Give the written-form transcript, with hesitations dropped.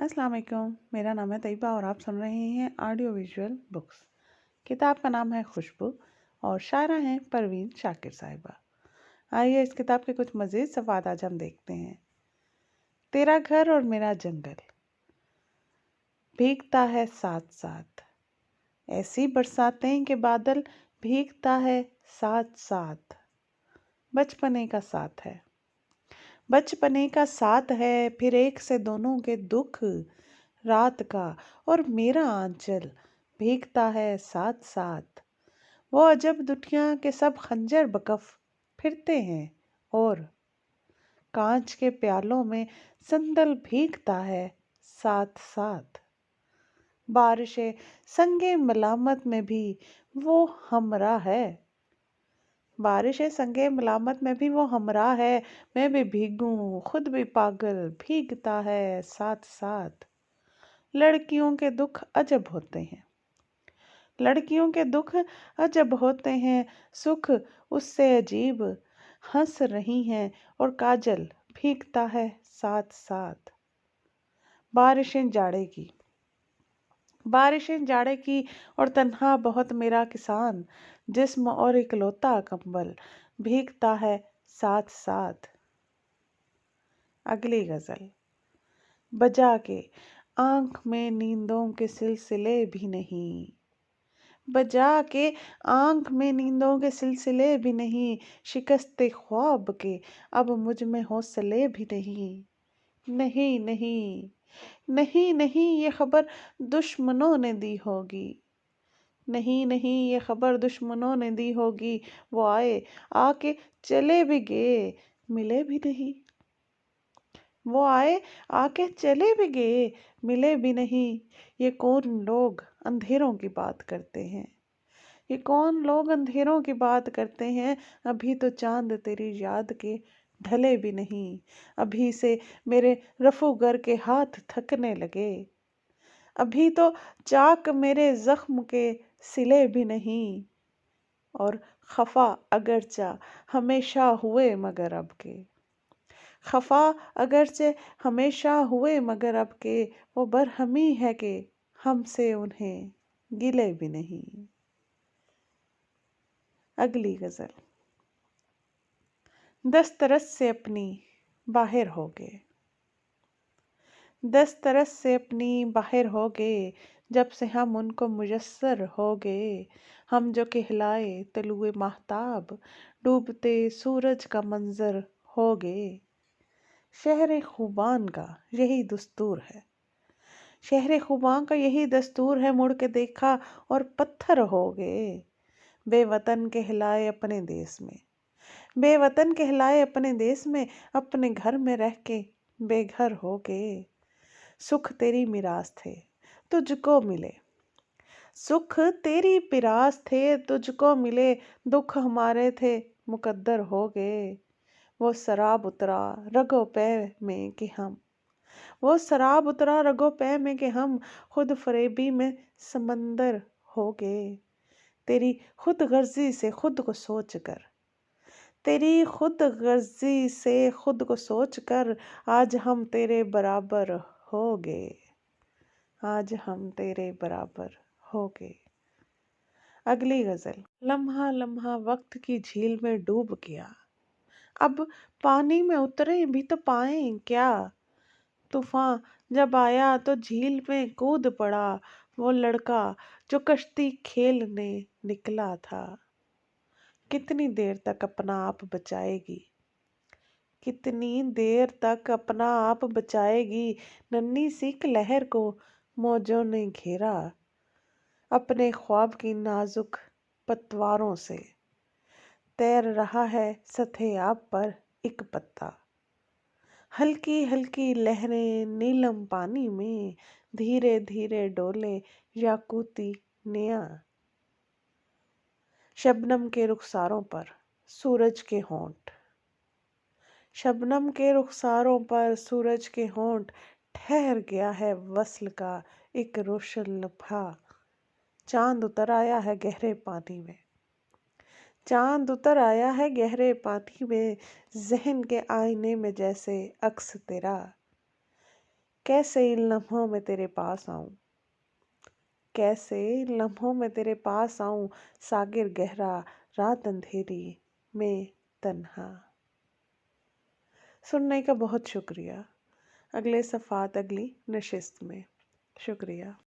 अस्सलाम वालेकुम। मेरा नाम है तैयबा और आप सुन रहे हैं ऑडियो विजुअल बुक्स। किताब का नाम है खुशबू और शायरा हैं परवीन शाकिर साहिबा। आइए इस किताब के कुछ मज़ीद सवाद आज हम देखते हैं। तेरा घर और मेरा जंगल भीगता है साथ साथ, ऐसी बरसातें के बादल भीगता है साथ साथ। बचपने का साथ है, बचपने का साथ है, फिर एक से दोनों के दुख रात का, और मेरा आंचल भीगता है साथ साथ। वो अजब दुनिया के सब खंजर बकफ फिरते हैं और कांच के प्यालों में संदल भीगता है साथ साथ। बारिशें संगे मलामत में भी वो हमरा है, बारिशें संगे मलामत में भी वो हमरा है। मैं भी भीगूं खुद भी पागल भीगता है साथ साथ। लड़कियों के दुख अजब होते हैं, लड़कियों के दुख अजब होते हैं, सुख उससे अजीब। हंस रही हैं और काजल भीगता है साथ साथ। बारिशें जाड़े की, बारिशें जाड़े की और तन्हा बहुत मेरा किसान, जिस्म और इकलौता कंबल भीगता है साथ साथ। अगली गजल। बजा के आंख में नींदों के सिलसिले भी नहीं, बजा के आंख में नींदों के सिलसिले भी नहीं। शिकस्ते ख्वाब के अब मुझ में हौसले भी नहीं। नहीं नहीं नहीं नहीं ये खबर दुश्मनों ने दी होगी, नहीं नहीं ये खबर दुश्मनों ने दी होगी। वो आए आके चले भी गए मिले भी नहीं, वो आए आके चले भी गए मिले भी नहीं। ये कौन लोग अंधेरों की बात करते हैं, ये कौन लोग अंधेरों की बात करते हैं। अभी तो चांद तेरी याद के ढले भी नहीं, अभी से मेरे रफूगर के हाथ थकने लगे। अभी तो चाक मेरे जख्म के सिले भी नहीं, और खफा अगरचा हमेशा हुए मगर अब के, खफा अगरचे हमेशा हुए मगर अब के। वो बरहमी है कि हमसे उन्हें गिले भी नहीं। अगली गजल। दस्तरस से अपनी बाहर हो गए, दस्तरस से अपनी बाहर हो गए, जब से हम उनको मुयस्सर हो गए। हम जो कहलाए तलुए माहताब, डूबते सूरज का मंजर हो गए। शहर खुबान का यही दस्तूर है, शहर खुबान का यही दस्तूर है। मुड़ के देखा और पत्थर हो गए। बेवतन कहलाए अपने देश में, बेवतन कहलाए अपने देश में, अपने घर में रह के बेघर हो गए। सुख तेरी मिरास थे तुझको मिले, सुख तेरी पिरास थे तुझको मिले, दुख हमारे थे मुकद्दर हो गए। वो शराब उतरा रगो पै में कि हम, वो शराब उतरा रगो पै में कि हम, खुद फरेबी में समंदर हो गए। तेरी खुद गर्जी से खुद को सोच कर, तेरी खुद गर्जी से खुद को सोच कर, आज हम तेरे बराबर हो गए, आज हम तेरे बराबर हो गए। अगली गजल। लम्हा लम्हा वक्त की झील में डूब गया, अब पानी में उतरे भी तो पाएं क्या। तूफान जब आया तो झील में कूद पड़ा वो लड़का जो कश्ती खेलने निकला था। कितनी देर तक अपना आप बचाएगी, कितनी देर तक अपना आप बचाएगी। नन्ही सी एक लहर को मौजों ने घेरा, अपने ख्वाब की नाजुक पतवारों से तैर रहा है सतह आब पर एक पत्ता। हल्की हल्की लहरें नीलम पानी में धीरे धीरे डोले याकूती निया। शबनम के रुखसारों पर सूरज के होंठ, शबनम के रुखसारों पर सूरज के होंठ, ठहर गया है वस्ल का एक रोशन लम्हा। चांद उतर आया है गहरे पानी में, चांद उतर आया है गहरे पानी में, जहन के आईने में जैसे अक्स तेरा। कैसे इन लम्हों में तेरे पास आऊं, कैसे इन लम्हों में तेरे पास आऊं, सागिर गहरा रात अंधेरी में तन्हा। सुनने का बहुत शुक्रिया। अगले सफ़ात अगली नशिस्त में। शुक्रिया।